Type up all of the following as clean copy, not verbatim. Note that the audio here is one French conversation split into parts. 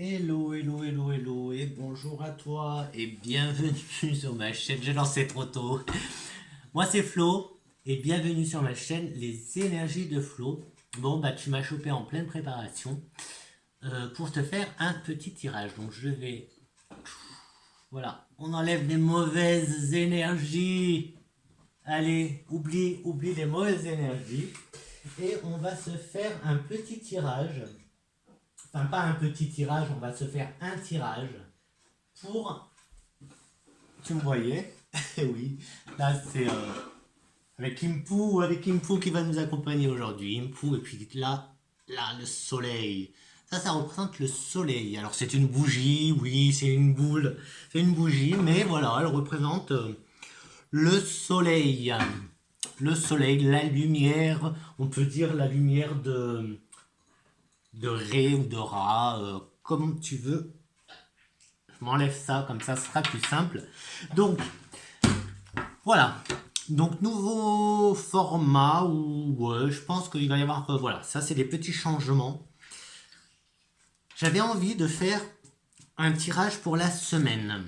Hello, hello, hello, hello, et bonjour à toi, et bienvenue sur ma chaîne. J'ai lancé trop tôt. Moi, c'est Flo, et bienvenue sur ma chaîne, les énergies de Flo. Bon, bah, tu m'as chopé en pleine préparation pour te faire un petit tirage. Donc, je vais. Voilà, on enlève les mauvaises énergies. Allez, oublie les mauvaises énergies. Et on va se faire un petit tirage. Enfin, pas un petit tirage, on va se faire un tirage pour. Tu me voyais? Oui. Là, c'est avec Impu qui va nous accompagner aujourd'hui. Impu, et puis là, le soleil. Ça représente le soleil. Alors, c'est une bougie, oui, c'est une boule, c'est une bougie, mais voilà, elle représente le soleil. Le soleil, la lumière, on peut dire la lumière de Ré ou de Ra, comme tu veux. Je m'enlève ça, comme ça ce sera plus simple. Donc, voilà. Donc, nouveau format où ouais, je pense qu'il va y avoir. Voilà, ça c'est des petits changements. J'avais envie de faire un tirage pour la semaine.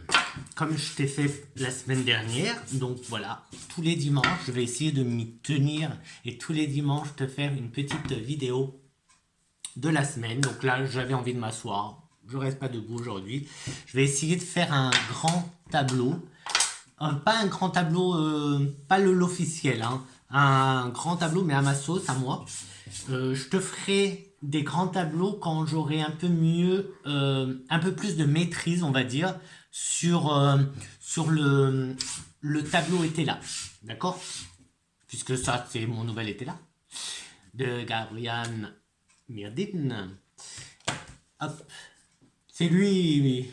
Comme je t'ai fait la semaine dernière. Donc voilà, tous les dimanches, je vais essayer de m'y tenir. Et tous les dimanches, te faire une petite vidéo de la semaine. Donc là, j'avais envie de m'asseoir. Je reste pas debout aujourd'hui. Je vais essayer de faire un grand tableau. Pas un grand tableau, pas l'officiel, hein. Un grand tableau, mais à ma sauce, à moi. Je te ferai des grands tableaux quand j'aurai un peu mieux, un peu plus de maîtrise, on va dire, sur le tableau était là. D'accord? Puisque ça, c'est mon nouvel était là. De Gabriel Mirdin. Hop. C'est lui, oui.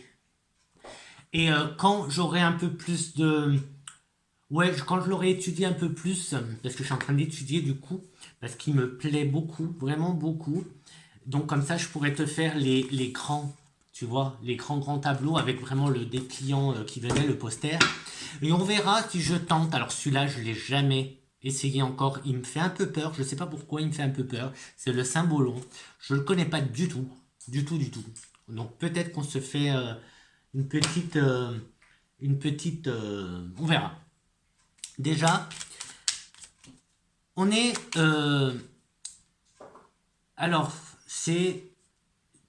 Et quand j'aurai un peu plus de. Ouais, quand je l'aurai étudié un peu plus, parce que je suis en train d'étudier du coup, parce qu'il me plaît beaucoup, vraiment beaucoup. Donc comme ça, je pourrais te faire les grands, tu vois, les grands tableaux avec vraiment le dépliant qui venait, le poster. Et on verra si je tente. Alors celui-là, je l'ai jamais essayé encore. Il me fait un peu peur. Je sais pas pourquoi il me fait un peu peur. C'est le Symbolon. Je le connais pas du tout, du tout, du tout. Donc peut-être qu'on se fait une petite, on verra. Déjà, on est, alors c'est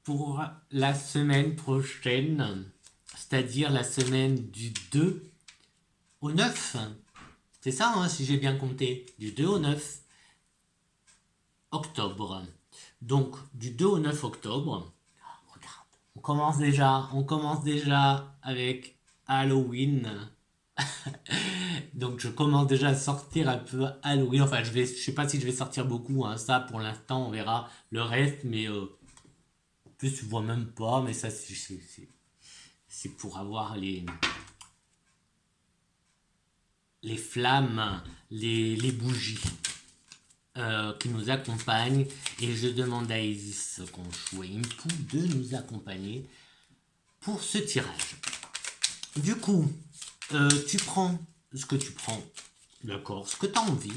pour la semaine prochaine, c'est-à-dire la semaine du 2 au 9. C'est ça, hein, si j'ai bien compté, du 2 au 9 octobre. Donc, du 2 au 9 octobre, regarde, on commence déjà avec Halloween. Donc, je commence déjà à sortir un peu Halloween. Enfin, je sais pas si je vais sortir beaucoup, hein, ça pour l'instant, on verra le reste, mais en plus, tu vois même pas, mais ça, c'est pour avoir les flammes, les bougies qui nous accompagnent. Et je demande à Isis Conchoué-Impou de nous accompagner pour ce tirage. Du coup, tu prends ce que tu prends, d'accord, ce que tu as envie.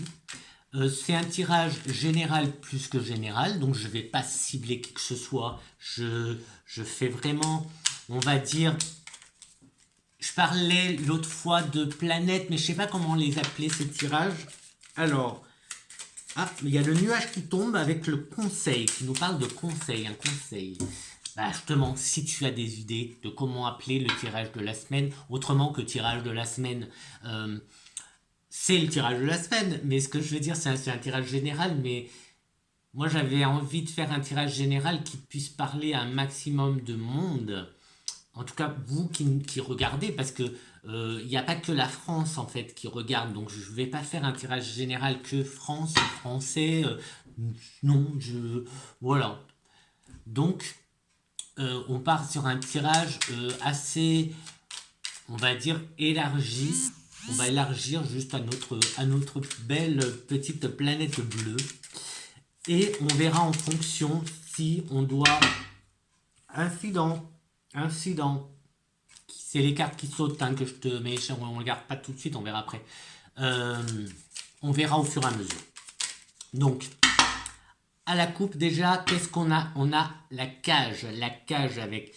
C'est un tirage général plus que général, donc je ne vais pas cibler qui que ce soit. Je fais vraiment, on va dire, je parlais l'autre fois de planètes, mais je ne sais pas comment les appeler ces tirages. Alors, il y a le nuage qui tombe avec le conseil, qui nous parle de conseil, un conseil. Bah, justement, si tu as des idées de comment appeler le tirage de la semaine, autrement que tirage de la semaine, c'est le tirage de la semaine, mais ce que je veux dire, c'est un tirage général, mais moi j'avais envie de faire un tirage général qui puisse parler à un maximum de monde. En tout cas, vous qui regardez, parce que il n'y a pas que la France en fait qui regarde, donc je ne vais pas faire un tirage général que France, français. Non, voilà. Donc, on part sur un tirage assez, on va dire, élargi. On va élargir juste à notre belle petite planète bleue. Et on verra en fonction si on doit. Incident. Incident. C'est les cartes qui sautent hein, que je te mets. On ne regarde pas tout de suite, on verra après. On verra au fur et à mesure. Donc, à la coupe, déjà, qu'est-ce qu'on a? On a la cage avec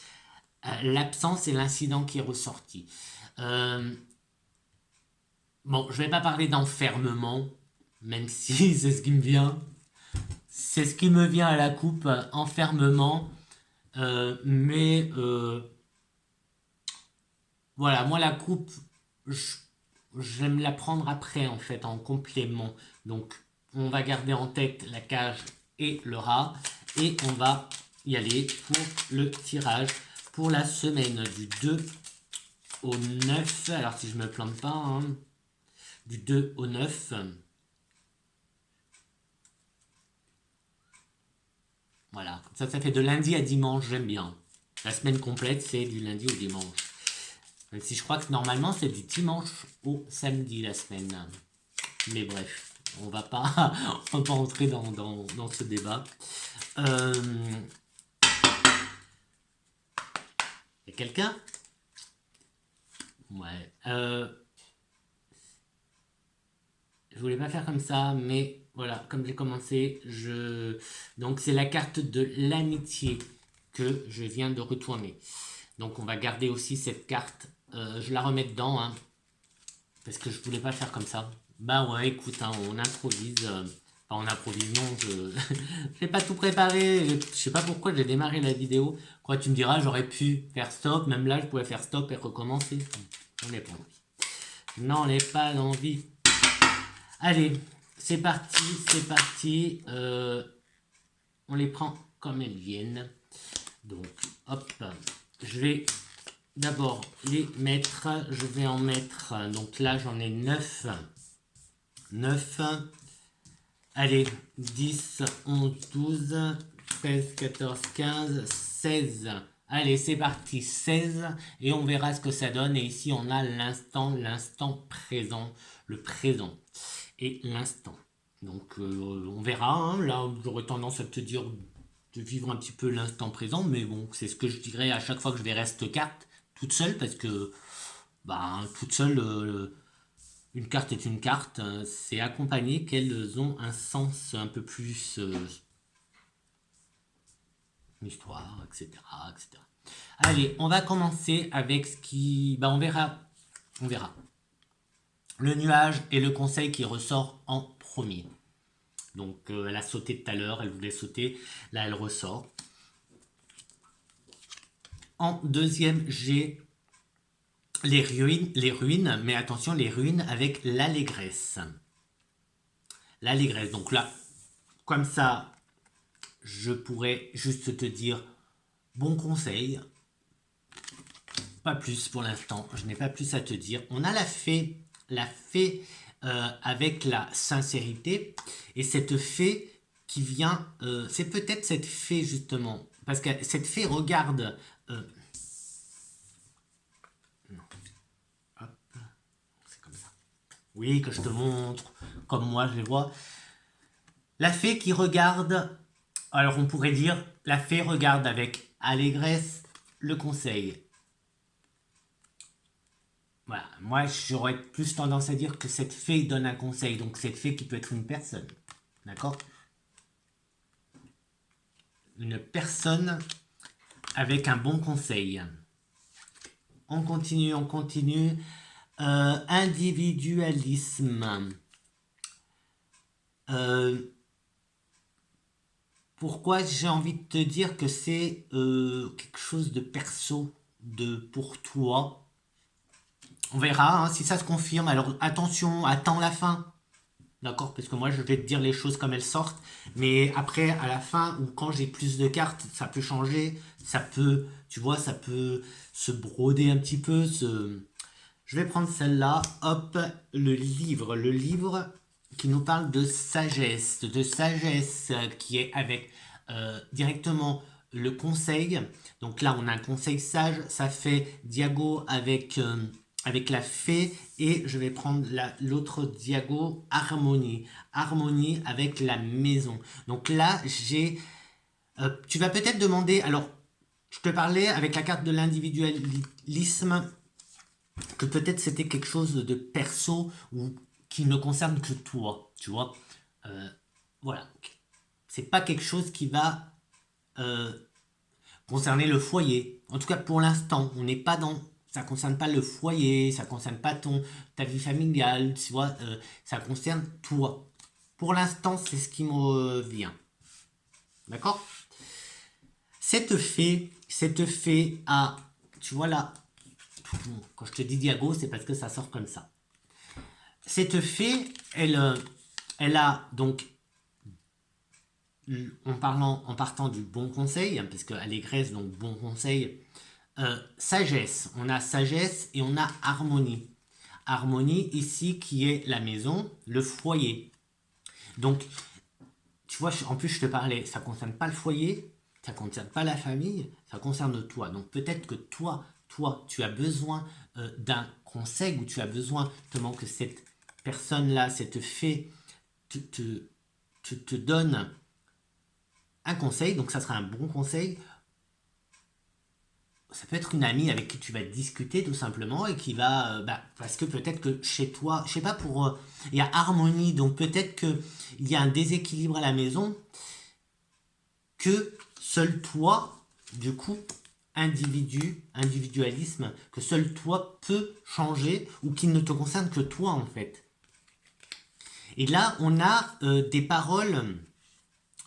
l'absence et l'incident qui est ressorti. Bon, je vais pas parler d'enfermement, même si c'est ce qui me vient. C'est ce qui me vient à la coupe, enfermement. Mais voilà, moi la coupe, je- j'aime la prendre après en fait, en complément. Donc on va garder en tête la cage et le rat. Et on va y aller pour le tirage pour la semaine du 2 au 9. Alors si je me plante pas, hein, du 2 au 9. Voilà, ça fait de lundi à dimanche, j'aime bien. La semaine complète, c'est du lundi au dimanche. Même si je crois que normalement, c'est du dimanche au samedi la semaine. Mais bref, on va pas, on va pas rentrer dans ce débat. Y a quelqu'un? Ouais. Je voulais pas faire comme ça, mais voilà, comme j'ai commencé, donc c'est la carte de l'amitié que je viens de retourner. Donc on va garder aussi cette carte. Je la remets dedans, hein, parce que je voulais pas faire comme ça. Bah ouais, écoute, hein, on improvise. Enfin, on improvise, non, je j'ai pas tout préparé. Je sais pas pourquoi j'ai démarré la vidéo. Quoi, tu me diras, j'aurais pu faire stop. Même là, je pouvais faire stop et recommencer. J'en ai pas envie. N'en ai pas envie. Allez, c'est parti, c'est parti. On les prend comme elles viennent. Donc, hop, je vais d'abord les mettre. Je vais en mettre, donc là j'en ai 9. 9. Allez, 10, 11, 12, 13, 14, 15, 16. Allez, c'est parti, 16. Et on verra ce que ça donne. Et ici, on a l'instant présent, le présent et l'instant. Donc, on verra, hein. Là, j'aurais tendance à te dire de vivre un petit peu l'instant présent. Mais bon, c'est ce que je dirais à chaque fois que je verrai cette carte toute seule. Parce que, bah, toute seule... une carte est une carte, c'est accompagné qu'elles ont un sens un peu plus une histoire, etc., etc. Allez, on va commencer avec ce qui... Bah, on verra. On verra. Le nuage et le conseil qui ressort en premier. Donc, elle a sauté tout à l'heure, elle voulait sauter. Là, elle ressort. En deuxième, j'ai les ruines, mais attention, les ruines avec l'allégresse. L'allégresse, donc là, comme ça, je pourrais juste te dire bon conseil, pas plus pour l'instant, je n'ai pas plus à te dire. On a la fée avec la sincérité, et cette fée qui vient, c'est peut-être cette fée justement, parce que cette fée regarde, non, hop, c'est comme ça. Oui, que je te montre, comme moi je les vois. La fée qui regarde, alors on pourrait dire, la fée regarde avec allégresse le conseil. Voilà, moi j'aurais plus tendance à dire que cette fée donne un conseil, donc cette fée qui peut être une personne, d'accord? Une personne avec un bon conseil. On continue, on continue. Individualisme. Euh, Pourquoi j'ai envie de te dire que c'est quelque chose de perso pour toi. On verra, hein, si ça se confirme. Alors attention, attends la fin. D'accord? Parce que moi, je vais te dire les choses comme elles sortent. Mais après, à la fin, ou quand j'ai plus de cartes, ça peut changer. Ça peut, tu vois, ça peut se broder un petit peu. Je vais prendre celle-là. Hop, le livre. Le livre qui nous parle de sagesse. De sagesse qui est avec directement le conseil. Donc là, on a un conseil sage. Ça fait Diago avec la fée, et je vais prendre l'autre diago, harmonie. Harmonie avec la maison. Donc là, tu vas peut-être demander, alors, je te parlais avec la carte de l'individualisme, que peut-être c'était quelque chose de perso ou qui ne concerne que toi, tu vois. Voilà. c'est pas quelque chose qui va concerner le foyer. En tout cas, pour l'instant, on n'est pas dans... Ça concerne pas le foyer, ça concerne pas ta vie familiale, tu vois, ça concerne toi. Pour l'instant, c'est ce qui me vient. D'accord? Cette fée a... Tu vois là, quand je te dis Diago, c'est parce que ça sort comme ça. Cette fée, elle a donc, en partant du bon conseil, hein, parce qu'elle est Grèce, donc bon conseil, sagesse. On a sagesse et on a harmonie. Harmonie ici qui est la maison, le foyer. Donc, tu vois, en plus je te parlais, ça ne concerne pas le foyer, ça ne concerne pas la famille, ça concerne toi. Donc peut-être que toi, tu as besoin d'un conseil ou tu as besoin justement que cette personne-là, cette fée, te donne un conseil. Donc ça sera un bon conseil. Ça peut être une amie avec qui tu vas discuter tout simplement et qui va... parce que peut-être que chez toi, je sais pas, il y a harmonie, donc peut-être qu'il y a un déséquilibre à la maison que seul toi, du coup, individualisme, que seul toi peut changer ou qui ne te concerne que toi en fait. Et là, on a des paroles,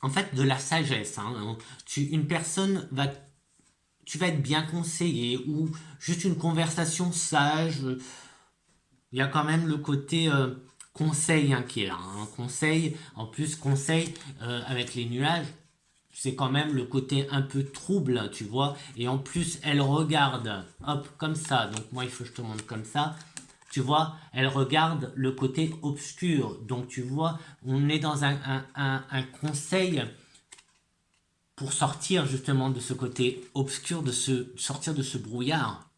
en fait, de la sagesse. Hein. Une personne va... Tu vas être bien conseillé ou juste une conversation sage. Il y a quand même le côté conseil hein, qui est là. Hein. Conseil, en plus, conseil avec les nuages. C'est quand même le côté un peu trouble, tu vois. Et en plus, elle regarde, hop, comme ça. Donc moi, il faut que je te montre comme ça. Tu vois, elle regarde le côté obscur. Donc tu vois, on est dans un conseil pour sortir justement de ce côté obscur, sortir de ce brouillard.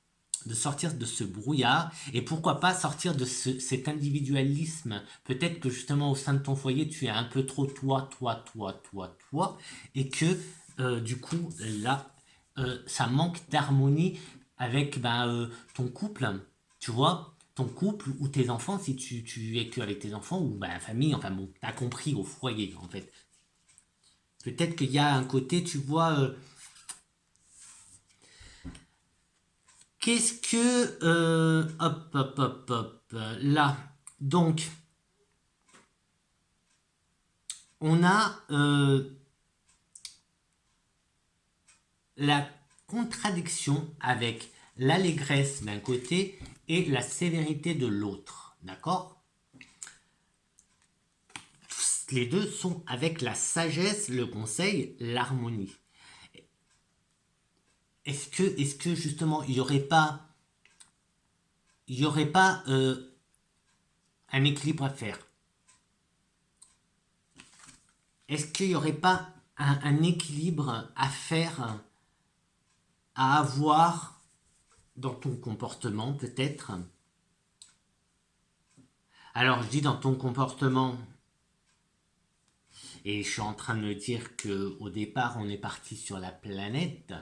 De sortir de ce brouillard et pourquoi pas sortir de cet individualisme. Peut-être que justement au sein de ton foyer, tu es un peu trop toi et que du coup, là, ça manque d'harmonie avec ton couple, tu vois, ton couple ou tes enfants, si tu es que avec tes enfants ou la famille, enfin bon, t'as compris au foyer en fait. Peut-être qu'il y a un côté, tu vois, qu'est-ce que... là. Donc, on a la contradiction avec l'allégresse d'un côté et la sévérité de l'autre. D'accord? Les deux sont avec la sagesse, le conseil, l'harmonie. Est-ce que justement, il n'y aurait pas un équilibre à faire? Est-ce qu'il n'y aurait pas un équilibre à faire, à avoir dans ton comportement peut-être? Alors je dis dans ton comportement, et je suis en train de me dire que au départ on est parti sur la planète.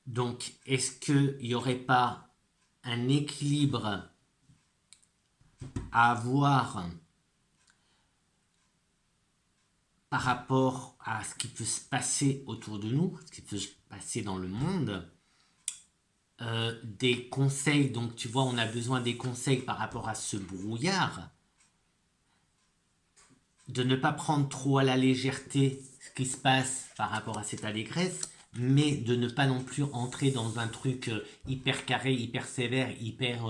Donc est-ce qu'il n'y aurait pas un équilibre à avoir par rapport à ce qui peut se passer autour de nous, ce qui peut se passer dans le monde, des conseils, donc tu vois, on a besoin des conseils par rapport à ce brouillard, de ne pas prendre trop à la légèreté ce qui se passe par rapport à cette allégresse, mais de ne pas non plus entrer dans un truc hyper carré, hyper sévère, hyper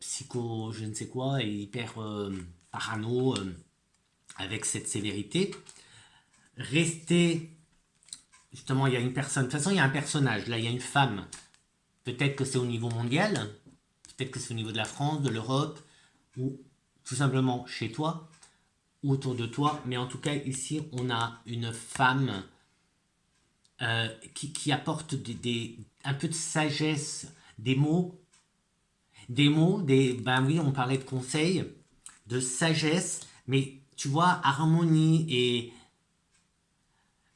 psycho, je ne sais quoi, et hyper parano avec cette sévérité. Rester, justement, il y a une personne, de toute façon, il y a un personnage, là, il y a une femme. Peut-être que c'est au niveau mondial, peut-être que c'est au niveau de la France, de l'Europe, ou tout simplement chez toi, ou autour de toi. Mais en tout cas, ici, on a une femme qui apporte un peu de sagesse, ben oui, on parlait de conseils, de sagesse, mais tu vois, harmonie et...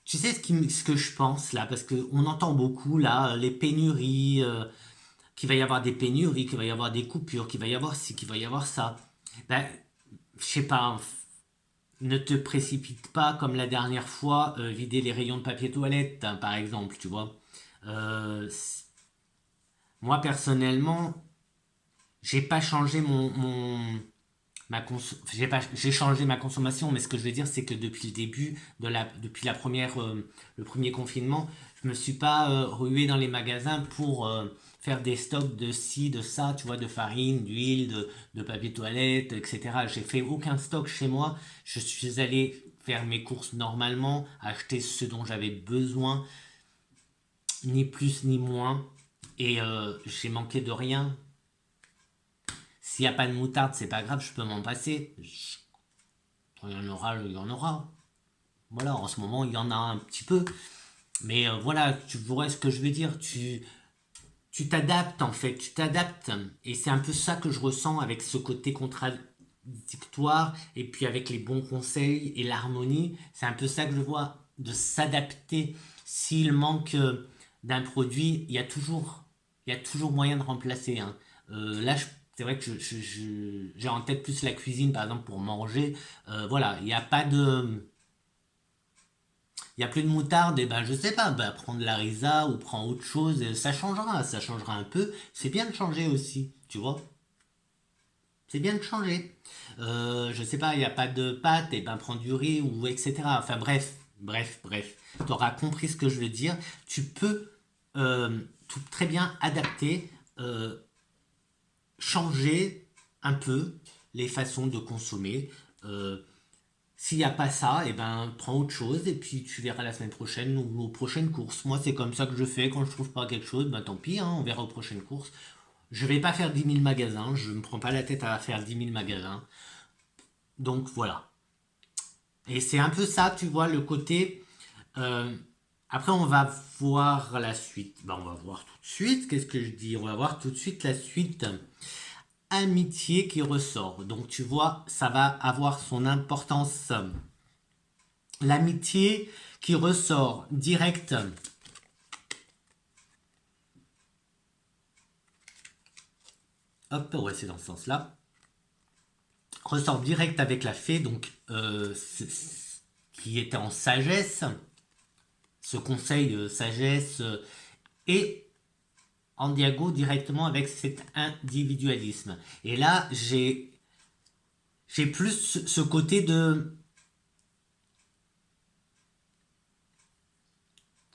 Tu sais ce que je pense là, parce qu'on entend beaucoup là, les pénuries qu'il va y avoir des pénuries, qu'il va y avoir des coupures, qu'il va y avoir ci, qu'il va y avoir ça. Ben, je sais pas, ne te précipite pas comme la dernière fois, vider les rayons de papier toilette, hein, par exemple, tu vois. Moi, personnellement, j'ai pas changé j'ai changé ma consommation, mais ce que je veux dire, c'est que depuis le début, depuis le premier confinement, je me suis pas rué dans les magasins pour faire des stocks de ci, de ça, tu vois, de farine, d'huile, de papier toilette, etc. J'ai fait aucun stock chez moi. Je suis allé faire mes courses normalement, acheter ce dont j'avais besoin, ni plus ni moins. Et j'ai manqué de rien. S'il n'y a pas de moutarde, c'est pas grave, je peux m'en passer. Il y en aura, il y en aura. Voilà, en ce moment, il y en a un petit peu. Mais voilà, tu vois ce que je veux dire. Tu t'adaptes en fait, tu t'adaptes. Et c'est un peu ça que je ressens avec ce côté contradictoire et puis avec les bons conseils et l'harmonie. C'est un peu ça que je vois, de s'adapter. S'il manque d'un produit, il y a toujours moyen de remplacer, hein. Là, c'est vrai que j'ai en tête plus la cuisine, par exemple, pour manger. Voilà, il y a plus de moutarde, et ben je sais pas, ben, prends de la risa ou prends autre chose, et ça changera un peu. C'est bien de changer aussi, tu vois. C'est bien de changer. Je sais pas, il n'y a pas de pâtes, et ben prends du riz ou etc. Enfin bref. Tu auras compris ce que je veux dire. Tu peux très bien adapter, euh, changer un peu les façons de consommer. Euh, S'il n'y a pas ça, et ben prends autre chose et puis tu verras la semaine prochaine ou aux prochaines courses. Moi, c'est comme ça que je fais quand je trouve pas quelque chose. Ben tant pis, hein, on verra aux prochaines courses. Je vais pas faire 10 000 magasins, je me prends pas la tête à faire 10 000 magasins. Donc voilà. Et c'est un peu ça, tu vois, le côté. euh, Après, on va voir la suite. Ben, on va voir tout de suite. Qu'est-ce que je dis? On va voir tout de suite la suite. Amitié qui ressort. Donc tu vois, ça va avoir son importance. L'amitié qui ressort direct. Hop, ouais, c'est dans ce sens-là. Ressort direct avec la fée, donc qui était en sagesse. Ce conseil sagesse et en diago directement avec cet individualisme. Et là, j'ai plus ce côté de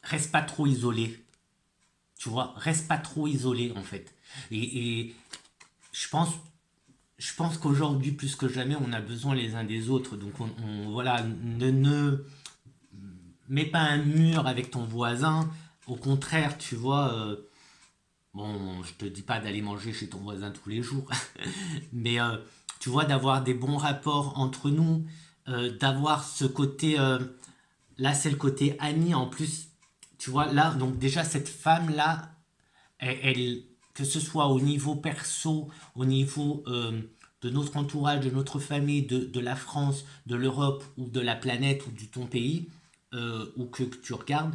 reste pas trop isolé. Tu vois, reste pas trop isolé en fait. Et je pense je pense qu'aujourd'hui, plus que jamais, on a besoin les uns des autres. Donc, voilà, ne mets pas un mur avec ton voisin. Au contraire, tu vois, bon, je te dis pas d'aller manger chez ton voisin tous les jours, mais tu vois, d'avoir des bons rapports entre nous, d'avoir ce côté, là, c'est le côté ami en plus. Tu vois, là, donc déjà, cette femme-là, que ce soit au niveau perso, au niveau de notre entourage, de notre famille, de la France, de l'Europe ou de la planète ou du ton pays, ou que tu regardes,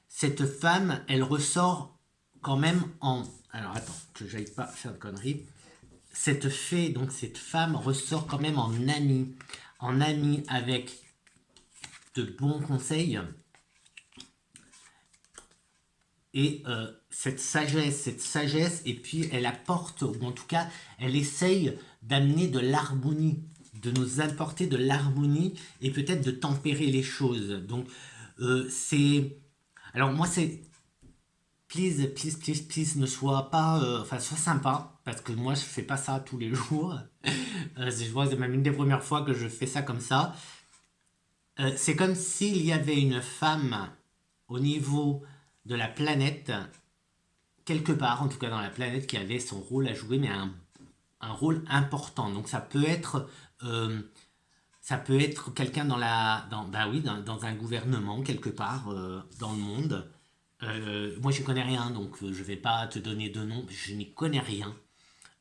cette femme, elle ressort quand même en... Alors attends, que j'aille pas faire de conneries. Cette fée, donc cette femme, ressort quand même en amie avec de bons conseils et cette sagesse, et puis elle apporte, ou en tout cas, elle essaye d'amener de l'harmonie, de nous apporter de l'harmonie et peut-être de tempérer les choses. Donc, c'est. Alors, moi, c'est. Please, ne sois pas. Enfin, sois sympa, parce que moi, je fais pas ça tous les jours. Je vois, c'est même une des premières fois que je fais ça comme ça. C'est comme s'il y avait une femme au niveau de la planète quelque part, en tout cas dans la planète, qui avait son rôle à jouer, mais un rôle important. Donc euh, ça peut être quelqu'un bah oui, dans un gouvernement quelque part dans le monde. Moi, je connais rien, donc je vais pas te donner de nom. Je n'y connais rien.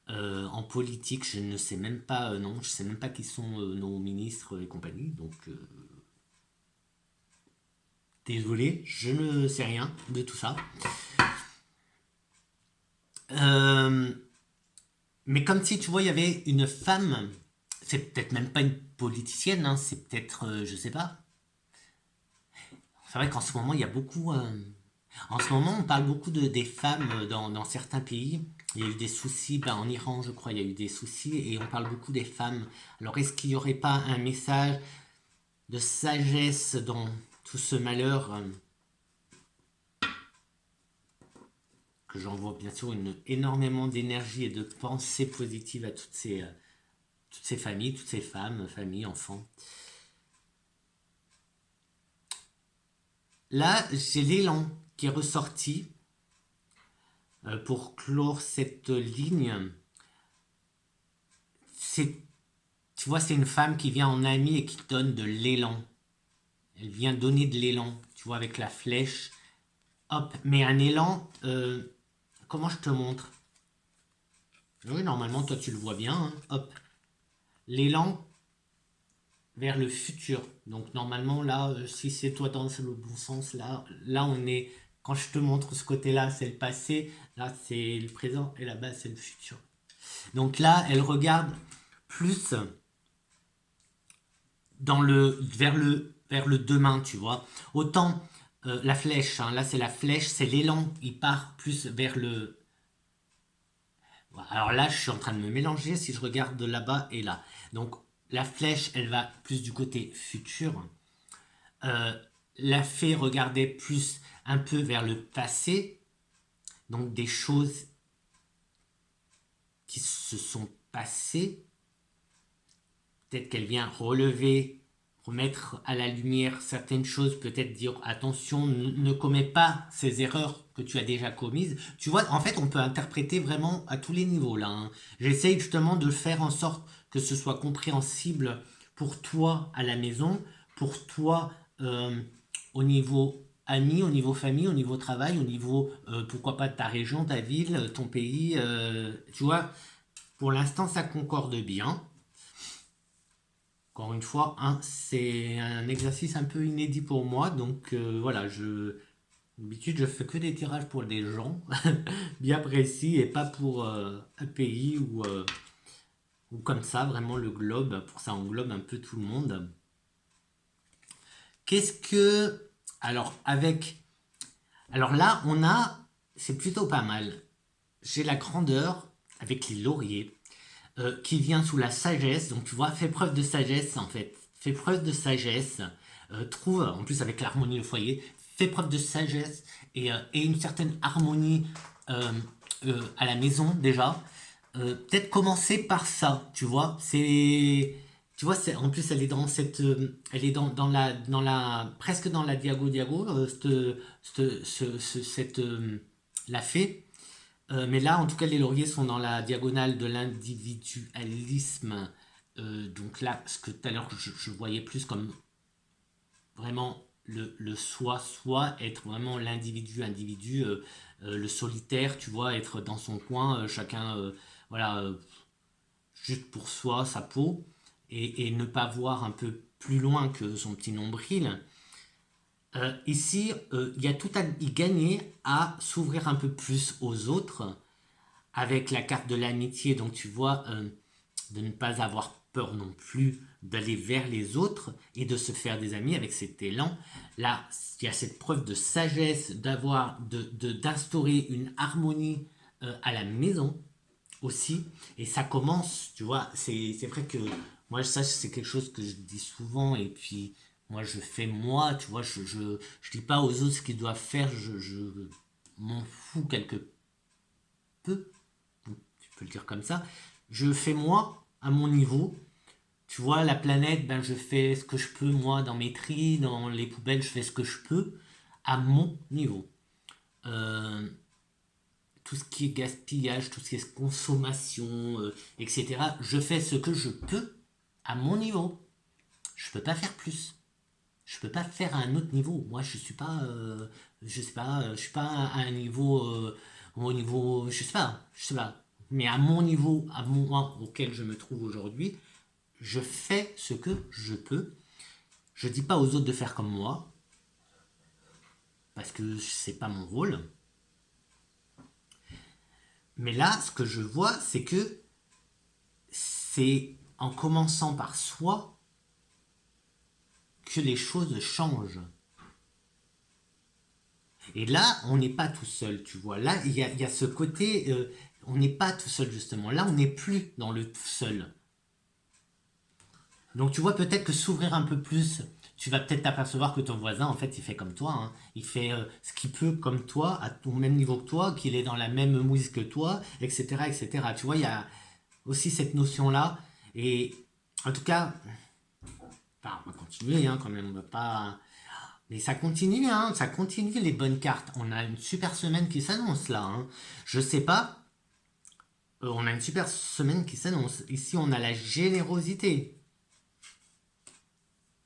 En politique, je ne sais même pas, non, je sais même pas qui sont nos ministres et compagnie. Donc, désolé, je ne sais rien de tout ça. Euh, mais comme si, tu vois, il y avait une femme, c'est peut-être même pas une politicienne, hein, c'est peut-être, je sais pas. C'est vrai qu'en ce moment, il y a beaucoup... en ce moment, on parle beaucoup des femmes dans certains pays. Il y a eu des soucis, ben, en Iran, je crois, il y a eu des soucis, et on parle beaucoup des femmes. Alors, est-ce qu'il n'y aurait pas un message de sagesse dans tout ce malheur que j'envoie bien sûr énormément d'énergie et de pensées positives à toutes ces familles, toutes ces femmes, familles, enfants. Là, j'ai l'élan qui est ressorti pour clore cette ligne. C'est, tu vois, c'est une femme qui vient en ami et qui donne de l'élan. Elle vient donner de l'élan, tu vois, avec la flèche. Hop, mais un élan, comment je te montre? Oui, normalement, toi, tu le vois bien, hein. Hop, l'élan vers le futur. Donc, normalement, là, si c'est toi dans le bon sens, là, on est. Quand je te montre ce côté-là, c'est le passé. Là, c'est le présent. Et là-bas, c'est le futur. Donc là, elle regarde plus vers le demain, tu vois. Autant la flèche, hein, là c'est la flèche, c'est l'élan, il part plus vers le... Alors là, je suis en train de me mélanger si je regarde de là-bas et là. Donc la flèche, elle va plus du côté futur. Euh, la fée regardait plus un peu vers le passé, donc des choses qui se sont passées. Peut-être qu'elle vient relever, remettre à la lumière certaines choses, peut-être dire attention, ne commets pas ces erreurs que tu as déjà commises. Tu vois, en fait, on peut interpréter vraiment à tous les niveaux là, hein. J'essaye justement de faire en sorte que ce soit compréhensible pour toi à la maison, pour toi au niveau amis, au niveau famille, au niveau travail, au niveau, pourquoi pas, de ta région, ta ville, ton pays. Tu vois, pour l'instant, ça concorde bien. Encore une fois, hein, c'est un exercice un peu inédit pour moi, donc voilà, d'habitude je fais que des tirages pour des gens bien précis et pas pour un pays ou comme ça, vraiment le globe, pour ça englobe un peu tout le monde. Qu'est-ce que... Alors avec... Alors là, c'est plutôt pas mal. J'ai la grandeur avec les lauriers qui vient sous la sagesse. Donc tu vois, fais preuve de sagesse en fait. Fais preuve de sagesse. Trouve, en plus avec l'harmonie au foyer, fais preuve de sagesse et une certaine harmonie à la maison déjà. Peut-être commencer par ça, tu vois. Tu vois, en plus elle est dans elle est dans la, presque dans la diago, la fée. Mais là, en tout cas, les lauriers sont dans la diagonale de l'individualisme. Donc là, ce que tout à l'heure je voyais plus comme vraiment le soi, être vraiment individu, le solitaire, tu vois, être dans son coin, chacun, voilà, juste pour soi, sa peau, et ne pas voir un peu plus loin que son petit nombril. Ici, il y a tout à y gagner à s'ouvrir un peu plus aux autres avec la carte de l'amitié, donc tu vois, de ne pas avoir peur non plus d'aller vers les autres et de se faire des amis avec cet élan. Là, il y a cette preuve de sagesse d'instaurer une harmonie à la maison aussi. Et ça commence, tu vois, c'est vrai que moi, ça, c'est quelque chose que je dis souvent et puis moi, je fais moi, tu vois, je dis pas aux autres ce qu'ils doivent faire, je m'en fous quelque peu, tu peux le dire comme ça. Je fais moi à mon niveau. Tu vois, la planète, ben, je fais ce que je peux, moi, dans mes tris, dans les poubelles, je fais ce que je peux à mon niveau. Euh, tout ce qui est gaspillage, tout ce qui est consommation, etc., je fais ce que je peux à mon niveau. Je peux pas faire plus. Je peux pas faire à un autre niveau. Moi, je suis pas, je sais pas, je suis pas à un niveau, au niveau, je sais pas. Mais à mon niveau, à moi auquel je me trouve aujourd'hui, je fais ce que je peux. Je dis pas aux autres de faire comme moi parce que c'est pas mon rôle. Mais là, ce que je vois, c'est que c'est en commençant par soi que les choses changent. Et là, on n'est pas tout seul, tu vois. Là, il y a ce côté, on n'est pas tout seul, justement. Là, on n'est plus dans le tout seul. Donc, tu vois, peut-être que s'ouvrir un peu plus, tu vas peut-être t'apercevoir que ton voisin, en fait, il fait comme toi, hein. Il fait ce qu'il peut comme toi, à ton même niveau que toi, qu'il est dans la même mouise que toi, etc., etc. Tu vois, il y a aussi cette notion-là. Et en tout cas, enfin, on va continuer, hein, quand même. On va pas. Mais ça continue les bonnes cartes. On a une super semaine qui s'annonce là, hein. Je sais pas, on a une super semaine qui s'annonce. Ici, on a la générosité,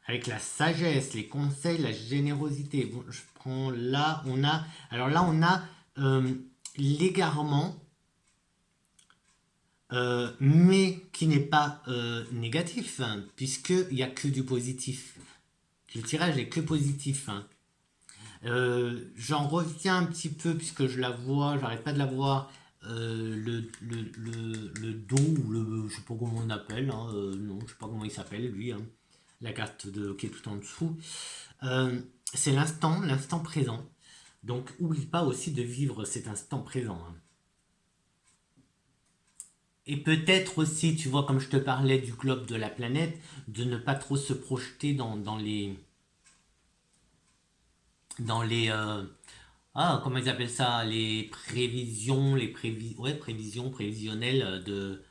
avec la sagesse, les conseils, la générosité. Bon, je prends là, on a. Alors là, on a l'égarement, mais qui n'est pas négatif, hein, puisqu'il n'y a que du positif. Le tirage est que positif, hein. J'en reviens un petit peu puisque je la vois, j'arrête pas de la voir. Le dos, ou le, je sais pas comment on appelle, hein, non, je sais pas comment il s'appelle lui, hein, la carte de, qui est tout en dessous. C'est l'instant, l'instant présent. Donc, oublie pas aussi de vivre cet instant présent, hein. Et peut-être aussi, tu vois, comme je te parlais du globe de la planète, de ne pas trop se projeter dans les ah, comment ils appellent ça? Les prévisions, ouais, prévisions prévisionnelles de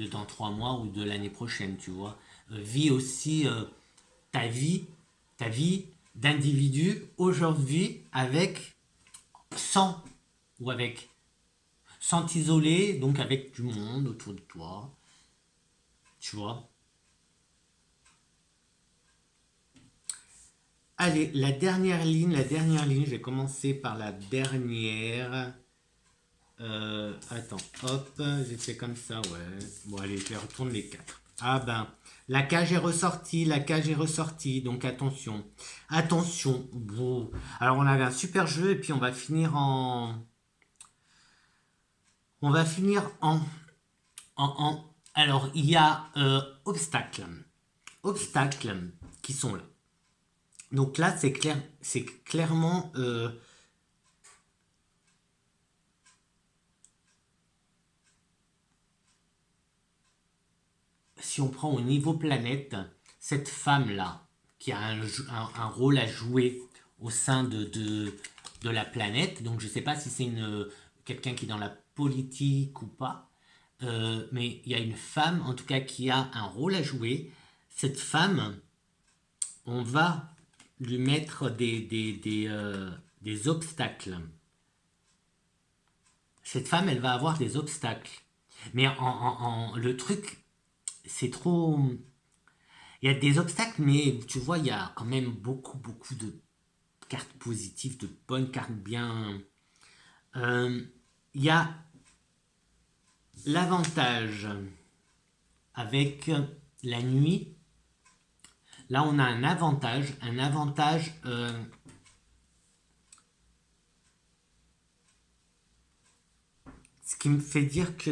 dans 3 mois ou de l'année prochaine, tu vois. Vis aussi ta vie, ta vie d'individu aujourd'hui avec, sans, ou avec, sans t'isoler, donc avec du monde autour de toi, tu vois. Allez, la dernière ligne, je vais commencer par la dernière. Attends, hop, j'ai fait comme ça, ouais. Bon, allez, je les retourne les quatre. Ah ben, la cage est ressortie, la cage est ressortie, donc attention. Attention, bon. Alors, on avait un super jeu, et puis on va finir en... On va finir alors, il y a obstacles. Obstacles qui sont là. Donc là, c'est clair, c'est clairement... si on prend au niveau planète, cette femme-là, qui a un rôle à jouer au sein de la planète, donc je ne sais pas si c'est quelqu'un qui est dans la politique ou pas, mais il y a une femme, en tout cas, qui a un rôle à jouer. Cette femme, on va lui mettre des obstacles. Cette femme, elle va avoir des obstacles. Mais le truc, c'est trop... Il y a des obstacles, mais tu vois, il y a quand même beaucoup, beaucoup de cartes positives, de bonnes cartes bien. Euh, il y a l'avantage avec la nuit. Là, on a un avantage. Ce qui me fait dire que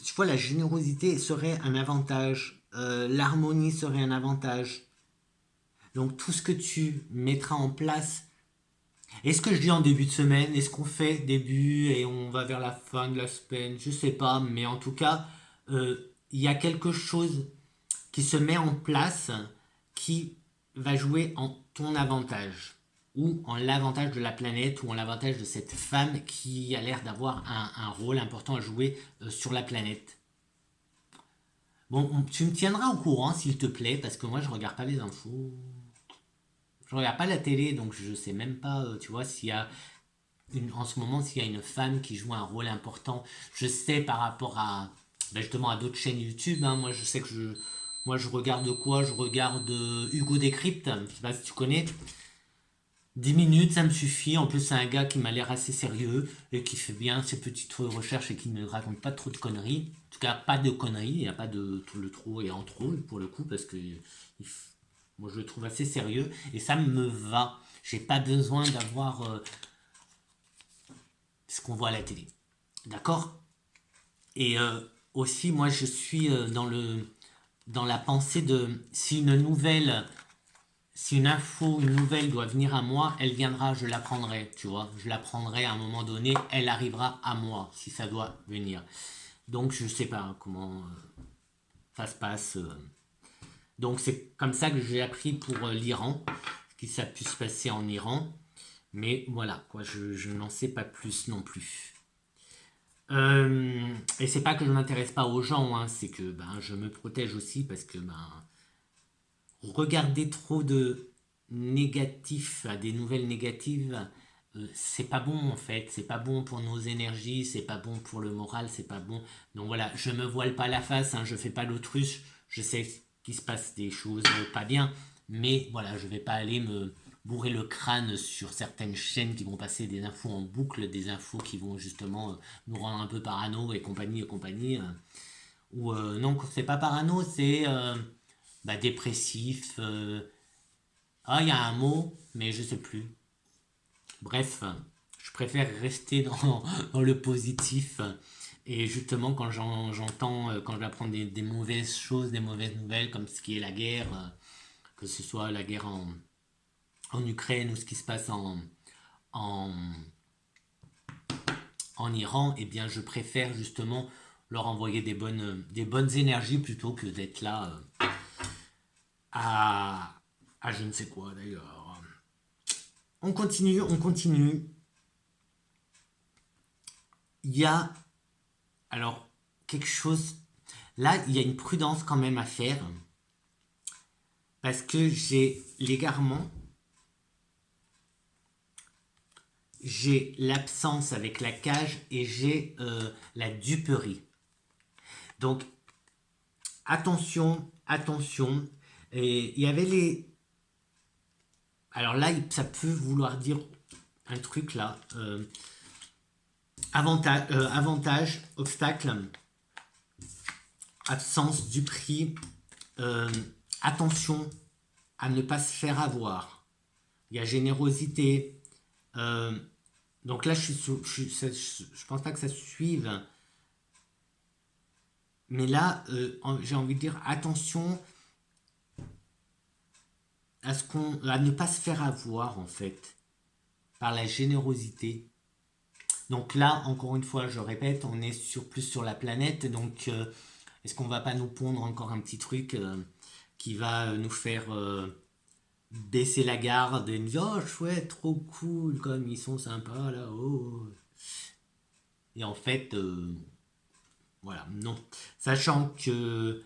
tu vois, la générosité serait un avantage, l'harmonie serait un avantage. Donc tout ce que tu mettras en place. Est-ce que je dis en début de semaine? Est-ce qu'on fait début et on va vers la fin de la semaine? Je sais pas, mais en tout cas, il y a quelque chose qui se met en place qui va jouer en ton avantage ou en l'avantage de la planète ou en l'avantage de cette femme qui a l'air d'avoir un rôle important à jouer sur la planète. Bon, tu me tiendras au courant s'il te plaît parce que moi je regarde pas les infos. Je regarde pas la télé donc je sais même pas, tu vois, s'il y a en ce moment, s'il y a une femme qui joue un rôle important, je sais par rapport à ben justement à d'autres chaînes YouTube, hein, moi je sais que moi je regarde quoi? Je regarde Hugo Décrypte, je sais pas si tu connais. 10 minutes, ça me suffit. En plus, c'est un gars qui m'a l'air assez sérieux et qui fait bien ses petites recherches et qui ne raconte pas trop de conneries. En tout cas, pas de conneries. Il n'y a pas de tout le trop et en trop pour le coup parce que moi je le trouve assez sérieux et ça me va. J'ai pas besoin d'avoir ce qu'on voit à la télé. D'accord? Et aussi, moi, je suis dans la pensée de si une nouvelle, si une info, une nouvelle doit venir à moi, elle viendra, je la prendrai, tu vois. Je la prendrai à un moment donné, elle arrivera à moi si ça doit venir. Donc, je sais pas comment ça se passe. Donc, c'est comme ça que j'ai appris pour l'Iran, que ça puisse passer en Iran. Mais voilà, quoi, je n'en sais pas plus non plus. Et c'est pas que je m'intéresse pas aux gens, hein, c'est que ben, je me protège aussi parce que ben, regarder trop de négatifs, des nouvelles négatives, c'est pas bon en fait, c'est pas bon pour nos énergies, c'est pas bon pour le moral, c'est pas bon. Donc voilà, je me voile pas la face, hein, je fais pas l'autruche, je sais qu'il se passe des choses pas bien, mais voilà, je vais pas aller me bourrer le crâne sur certaines chaînes qui vont passer des infos en boucle, des infos qui vont justement nous rendre un peu parano et compagnie et compagnie. Ou non, c'est pas parano, c'est bah, dépressif. Ah, il y a un mot, mais je sais plus. Bref, je préfère rester dans le positif. Et justement, quand j'entends, quand je vais apprendre des mauvaises choses, des mauvaises nouvelles, comme ce qui est la guerre, que ce soit la guerre en Ukraine ou ce qui se passe en, en Iran, eh bien, je préfère justement leur envoyer des bonnes énergies plutôt que d'être là à, à je ne sais quoi d'ailleurs. On continue, on continue. Il y a alors quelque chose. Là, il y a une prudence quand même à faire parce que j'ai l'égarement, j'ai l'absence avec la cage et j'ai la duperie. Donc attention, attention. Et il y avait les. Alors là, ça peut vouloir dire un truc là. Avantage, obstacle, absence du prix, euh, attention à ne pas se faire avoir. Il y a générosité. euh, donc là, je pense pas que ça suive. Mais là, j'ai envie de dire attention à ne pas se faire avoir en fait par la générosité. Donc là, encore une fois, je répète, on est plus sur la planète. Donc, est-ce qu'on va pas nous pondre encore un petit truc qui va nous faire baisser la garde et nous dire oh chouette, trop cool, comme ils sont sympas là, oh. Et en fait, voilà, non. Sachant que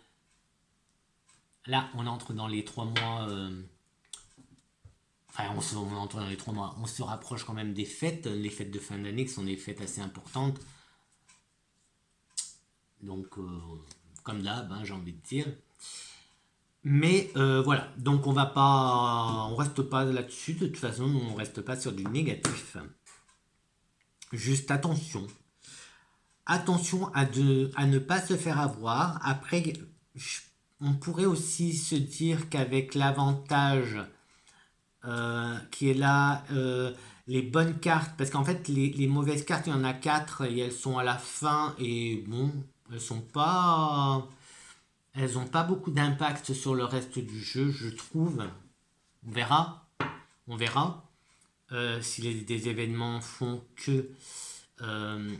là, on entre dans les 3 mois. Enfin, on entre dans les 3 mois. On se rapproche quand même des fêtes, les fêtes de fin d'année qui sont des fêtes assez importantes. Donc, comme d'hab, hein, j'ai envie de dire. Mais voilà, donc on reste pas là-dessus. De toute façon, on reste pas sur du négatif. Juste attention. Attention à ne pas se faire avoir. Après, on pourrait aussi se dire qu'avec l'avantage qui est là, les bonnes cartes, parce qu'en fait, les mauvaises cartes, il y en a 4 et elles sont à la fin, et bon, elles ont pas beaucoup d'impact sur le reste du jeu, je trouve. On verra, on verra. Si des événements font que euh,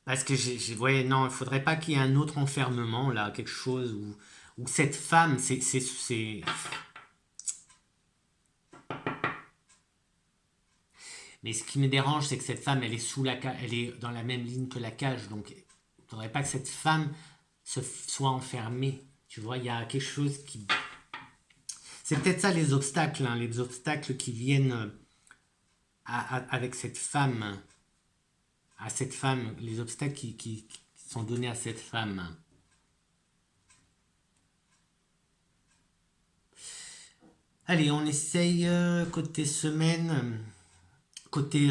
parce que ouais, non, il faudrait pas qu'il y ait un autre enfermement là, quelque chose où cette femme, mais ce qui me dérange, c'est que cette femme, elle est sous la cage, elle est dans la même ligne que la cage, donc il ne faudrait pas que cette femme soit enfermée. Tu vois, il y a quelque chose qui. C'est peut-être ça les obstacles, hein, les obstacles qui viennent avec cette femme, à cette femme, les obstacles qui sont donnés à cette femme. Allez, on essaye côté semaine, côté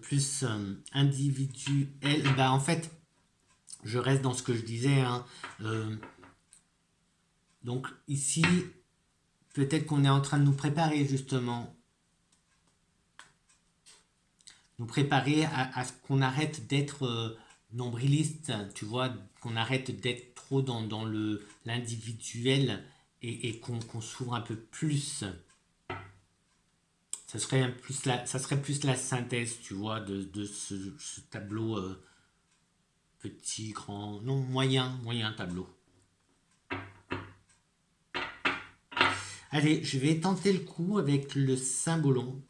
plus individuel. Bah en fait, je reste dans ce que je disais. Hein, Donc ici, peut-être qu'on est en train de nous préparer justement. Nous préparer à ce qu'on arrête d'être nombriliste, tu vois, qu'on arrête d'être trop dans l'individuel et qu'on s'ouvre un peu plus. Ça serait plus la synthèse, tu vois, de ce tableau petit, grand, non, moyen tableau. Allez, je vais tenter le coup avec le cymbolon.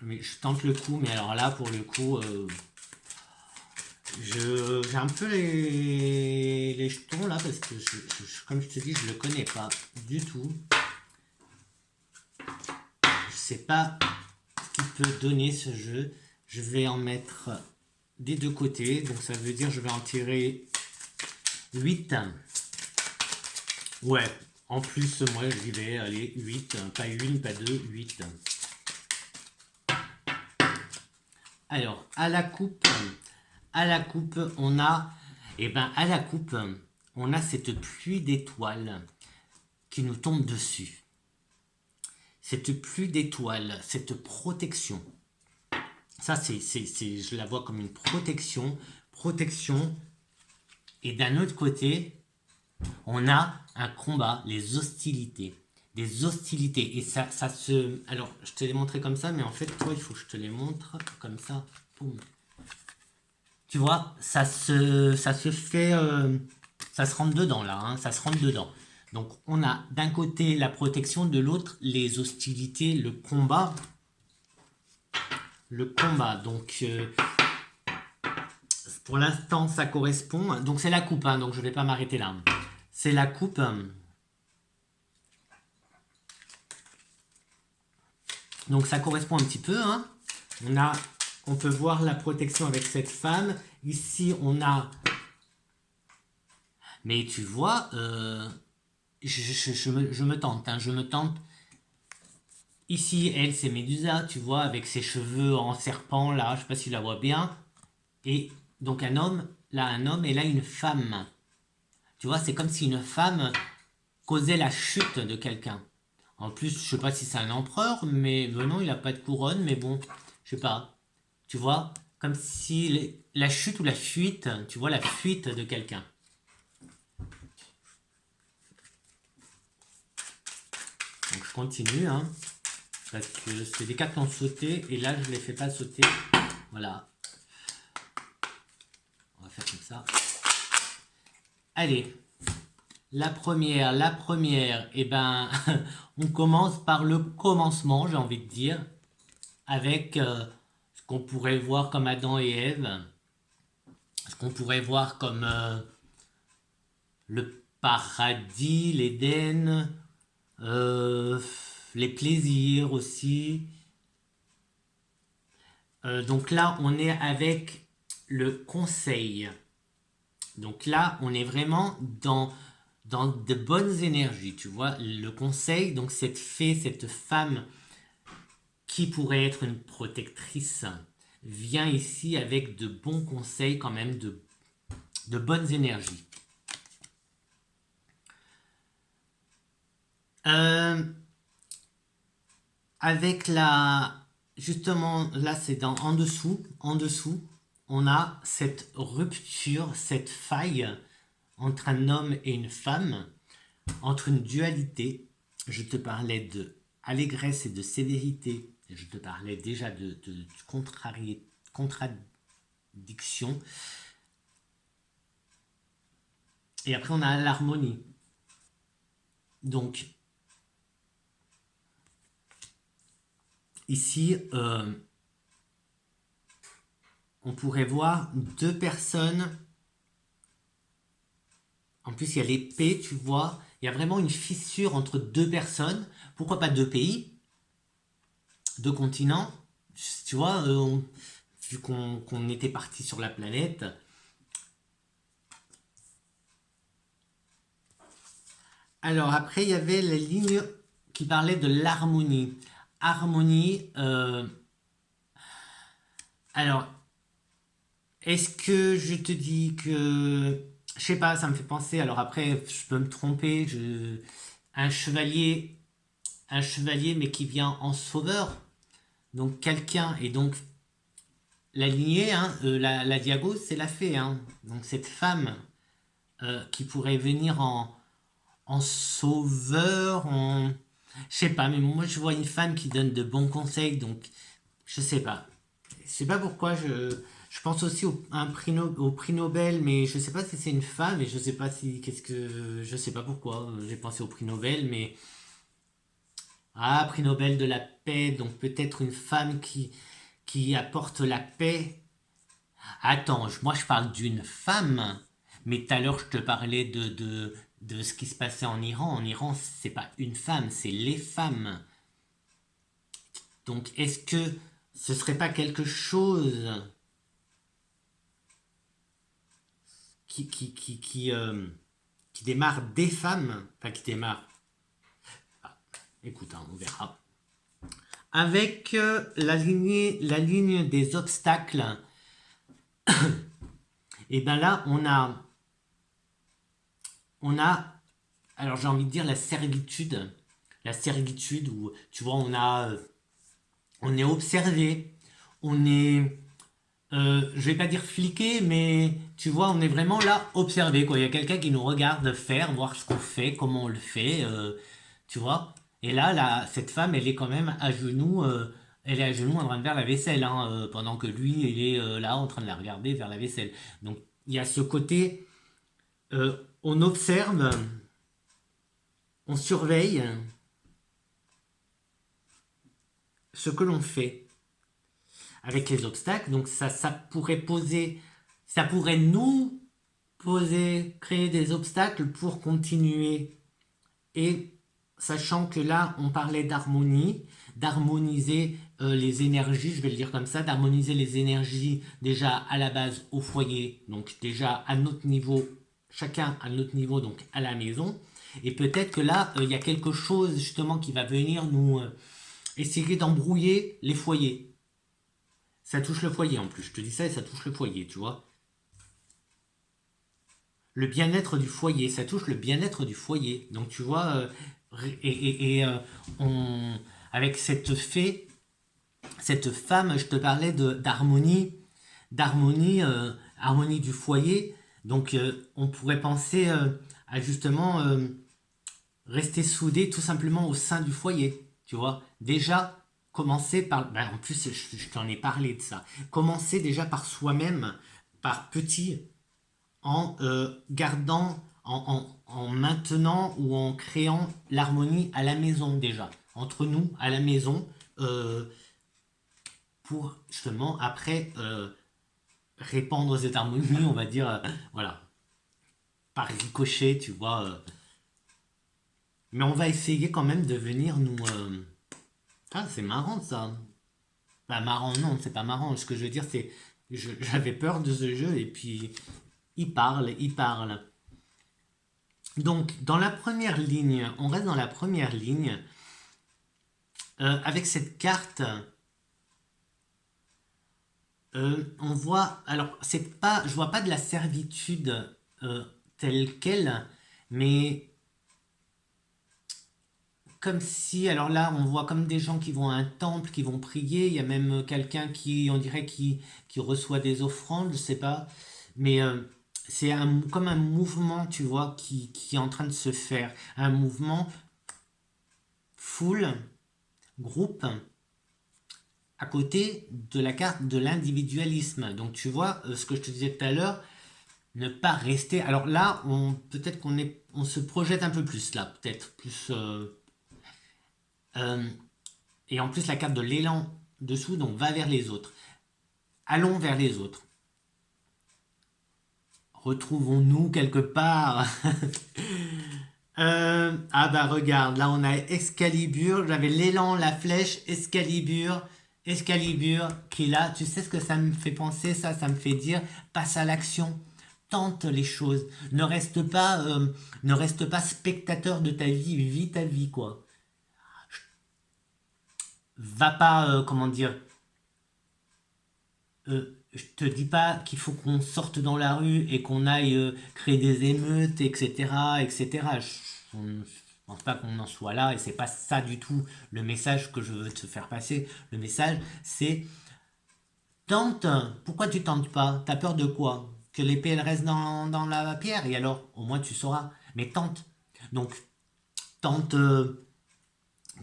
Mais je tente le coup, mais alors là, pour le coup, j'ai un peu les jetons là, parce que, comme je te dis, je le connais pas du tout. Je sais pas ce qu'il peut donner ce jeu. Je vais en mettre des deux côtés, donc ça veut dire que je vais en tirer 8. Ouais, en plus, moi j'y vais, allez, 8, pas une, pas deux, 8. Alors, à la coupe, on a, à la coupe, on a cette pluie d'étoiles qui nous tombe dessus. Cette pluie d'étoiles, cette protection. Ça, je la vois comme une protection. Protection. Et d'un autre côté, on a un combat, les hostilités. Des hostilités. Et ça se... Alors, je te l'ai montré comme ça, mais en fait, toi, il faut que je te les montre comme ça. Boum. Tu vois, ça se fait... ça se rentre dedans, là. Hein, ça se rentre dedans. Donc, on a d'un côté la protection, de l'autre, les hostilités, le combat. Le combat. Donc, pour l'instant, ça correspond. Donc, c'est la coupe, hein, donc je ne vais pas m'arrêter là. C'est la coupe. Donc, ça correspond un petit peu. Hein. On peut voir la protection avec cette femme. Ici, on a... Mais tu vois, je me tente. Hein, je me tente. Ici, elle, c'est Médusa, tu vois, avec ses cheveux en serpent, là. Je sais pas si tu la vois bien. Et donc, un homme, et là, une femme. Tu vois, c'est comme si une femme causait la chute de quelqu'un. En plus, je sais pas si c'est un empereur, mais non, il a pas de couronne, mais bon, je sais pas. Tu vois, comme si la chute ou la fuite, tu vois, la fuite de quelqu'un. Donc je continue, hein, parce que c'est des cartes qui ont sauté, et là je les fais pas sauter. Voilà. On va faire comme ça. Allez. La première, on commence par le commencement, j'ai envie de dire, avec ce qu'on pourrait voir comme Adam et Ève, ce qu'on pourrait voir comme le paradis, l'Éden, les plaisirs aussi. Donc là, on est avec le conseil. Donc là, on est vraiment dans de bonnes énergies, tu vois. Le conseil, donc cette fée, cette femme qui pourrait être une protectrice, vient ici avec de bons conseils quand même, de bonnes énergies. Avec la... Justement, là c'est en dessous, on a cette rupture, cette faille entre un homme et une femme, entre une dualité. Je te parlais de allégresse et de sévérité. Je te parlais déjà de contradiction. Et après, on a l'harmonie. Donc, ici, on pourrait voir deux personnes. En plus, il y a l'épée, tu vois. Il y a vraiment une fissure entre deux personnes. Pourquoi pas deux pays, deux continents. Tu vois, vu qu'on était parti sur la planète. Alors après, il y avait les lignes qui parlaient de l'harmonie. Harmonie. Alors, est-ce que je te dis que... Je sais pas, ça me fait penser... Alors après, je peux me tromper. un chevalier, un chevalier, mais qui vient en sauveur. Donc quelqu'un, et donc la lignée, hein, la Diago, c'est la fée. Hein. Donc cette femme qui pourrait venir en sauveur, en... Je sais pas, mais moi je vois une femme qui donne de bons conseils, donc je sais pas. Je sais pas pourquoi je pense aussi au prix Nobel, mais je sais pas si c'est une femme et je sais pas si qu'est-ce que je sais pas pourquoi j'ai pensé au prix Nobel, mais ah prix Nobel de la paix, donc peut-être une femme qui apporte la paix. Attends, moi je parle d'une femme, mais tout à l'heure je te parlais de ce qui se passait en Iran. En Iran, c'est pas une femme, c'est les femmes. Donc est-ce que ce serait pas quelque chose qui démarre des femmes, enfin qui démarre, écoute, hein, on verra. Avec la ligne des obstacles, et bien là, on a, alors j'ai envie de dire la servitude où, tu vois, on est observé, on est, je vais pas dire fliqué, mais tu vois, on est vraiment là observé, quoi. Il y a quelqu'un qui nous regarde faire, voir ce qu'on fait, comment on le fait, tu vois. Et là, cette femme, elle est quand même à genoux, elle est à genoux en train de faire la vaisselle, hein, pendant que lui, il est là en train de la regarder faire la vaisselle. Donc, il y a ce côté, on observe, on surveille ce que l'on fait avec les obstacles. Donc, ça pourrait poser, ça pourrait nous poser, créer des obstacles pour continuer. Et sachant que là, on parlait d'harmonie, d'harmoniser les énergies, je vais le dire comme ça, d'harmoniser les énergies déjà à la base au foyer, donc déjà à notre niveau, chacun à notre niveau, donc à la maison. Et peut-être que là, il y a quelque chose justement qui va venir nous essayer d'embrouiller les foyers. Ça touche le foyer en plus, je te dis ça et ça touche le foyer, tu vois. Le bien-être du foyer, ça touche le bien-être du foyer. Donc tu vois, on, avec cette fée, cette femme, je te parlais d'harmonie, harmonie du foyer. Donc on pourrait penser à justement rester soudé tout simplement au sein du foyer. Tu vois, déjà commencer par, ben, en plus je t'en ai parlé de ça. Commencer déjà par soi-même, par petit en gardant, en maintenant ou en créant l'harmonie à la maison déjà, entre nous à la maison, euh, pour justement après répandre cette harmonie, on va dire, voilà, par ricochet, tu vois. Mais on va essayer quand même de venir nous... Ah, c'est marrant ça. Pas marrant, non, c'est pas marrant. Ce que je veux dire, c'est... J'avais peur de ce jeu et puis il parle, il parle. Donc, dans la première ligne, on reste dans la première ligne, avec cette carte, on voit, alors, c'est pas, je vois pas de la servitude telle quelle, mais comme si, alors là, on voit comme des gens qui vont à un temple, qui vont prier, il y a même quelqu'un qui, on dirait, qui reçoit des offrandes, je sais pas, mais c'est comme un mouvement, tu vois, qui est en train de se faire, un mouvement foule, groupe, à côté de la carte de l'individualisme. Donc tu vois, ce que je te disais tout à l'heure, ne pas rester. Alors là, peut-être on se projette un peu plus là, peut-être plus. Euh, et en plus la carte de l'élan dessous, donc va vers les autres. Allons vers les autres. Retrouvons-nous quelque part. Ah bah regarde, là on a Excalibur, j'avais l'élan, la flèche, Excalibur qui est là. Tu sais ce que ça me fait penser, ça me fait dire, passe à l'action, tente les choses, ne reste pas spectateur de ta vie, vis ta vie quoi. Va pas, comment dire, je te dis pas qu'il faut qu'on sorte dans la rue et qu'on aille créer des émeutes, etc., etc. pense pas qu'on en soit là et c'est pas ça du tout le message que je veux te faire passer. Le message, c'est tente. Pourquoi tu tentes pas? T'as peur de quoi? Que l'épée elle reste dans la pierre et alors au moins tu sauras. Mais tente. Donc tente.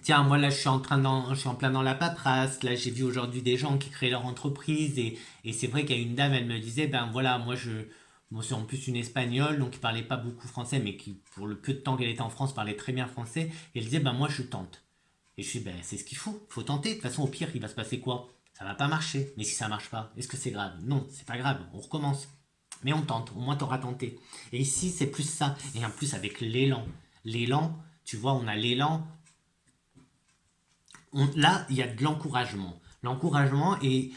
Tiens, moi là je suis en plein dans la paperasse. Là j'ai vu aujourd'hui des gens qui créent leur entreprise et c'est vrai qu'il y a une dame, elle me disait, ben voilà, moi c'est en plus une espagnole, donc qui parlait pas beaucoup français, mais qui pour le peu de temps qu'elle était en France parlait très bien français. Et elle disait, ben moi je tente. Et je suis, ben c'est ce qu'il faut tenter. De toute façon au pire il va se passer quoi? Ça va pas marcher. Mais si ça marche pas, est-ce que c'est grave? Non, c'est pas grave, on recommence. Mais on tente, au moins t'auras tenté. Et ici c'est plus ça. Et en plus avec l'élan. L'élan, tu vois, on a l'élan là, il y a de l'encouragement. L'encouragement et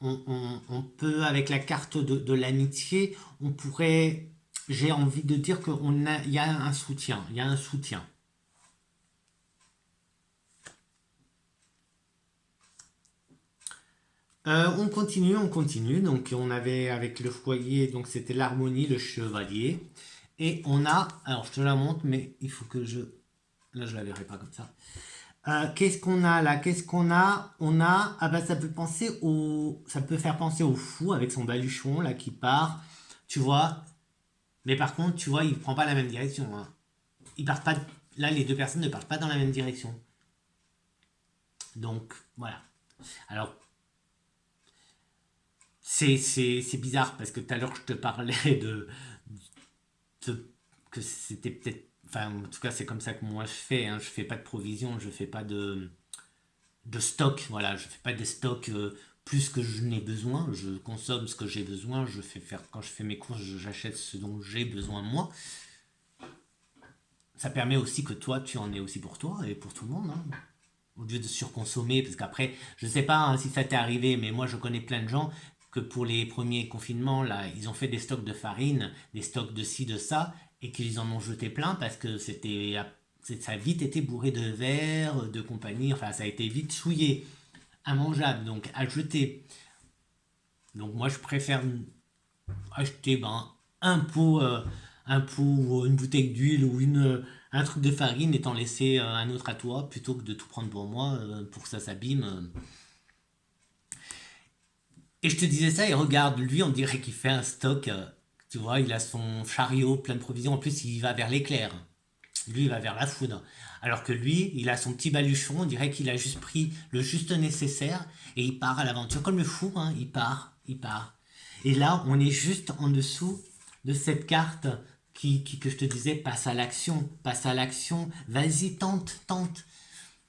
on peut, avec la carte de l'amitié, on pourrait, j'ai envie de dire il y a un soutien. Il y a un soutien. On continue, on continue. Donc, on avait avec le foyer, donc c'était l'harmonie, le chevalier. Et on a, alors je te la montre, mais il faut que je. Là, je la verrai pas comme ça. Qu'est-ce qu'on a là? Qu'est-ce qu'on a? On a, ah bah ça peut faire penser au fou avec son baluchon là qui part, tu vois. Mais par contre, tu vois, il prend pas la même direction, hein. Ils partent pas, là les deux personnes ne partent pas dans la même direction. Donc voilà. Alors c'est bizarre parce que tout à l'heure je te parlais que c'était peut-être, enfin en tout cas c'est comme ça que moi je fais, hein. Je fais pas de provision, je fais pas de stock. Voilà, je fais pas des stocks plus que je n'ai besoin. Je consomme ce que j'ai besoin. Je fais faire quand je fais mes courses, j'achète ce dont j'ai besoin moi. Ça permet aussi que toi, tu en aies aussi pour toi et pour tout le monde, hein. Au lieu de surconsommer, parce qu'après, je sais pas hein, si ça t'est arrivé, mais moi je connais plein de gens que pour les premiers confinements, là, ils ont fait des stocks de farine, des stocks de ci, de ça, et qu'ils en ont jeté plein parce que ça a vite été bourré de verre, de compagnie, enfin ça a été vite souillé, immangeable, donc à jeter. Donc moi je préfère acheter ben, un pot ou une bouteille d'huile ou un truc de farine et t'en laisser un autre à toi plutôt que de tout prendre pour moi pour que ça s'abîme. Et je te disais ça et regarde, lui on dirait qu'il fait un stock, tu vois, il a son chariot plein de provisions, en plus il va vers l'éclair. Lui, il va vers la foudre. Alors que lui, il a son petit baluchon, on dirait qu'il a juste pris le juste nécessaire et il part à l'aventure. Comme le fou, hein, il part, il part. Et là, on est juste en dessous de cette carte que je te disais, passe à l'action, vas-y, tente, tente.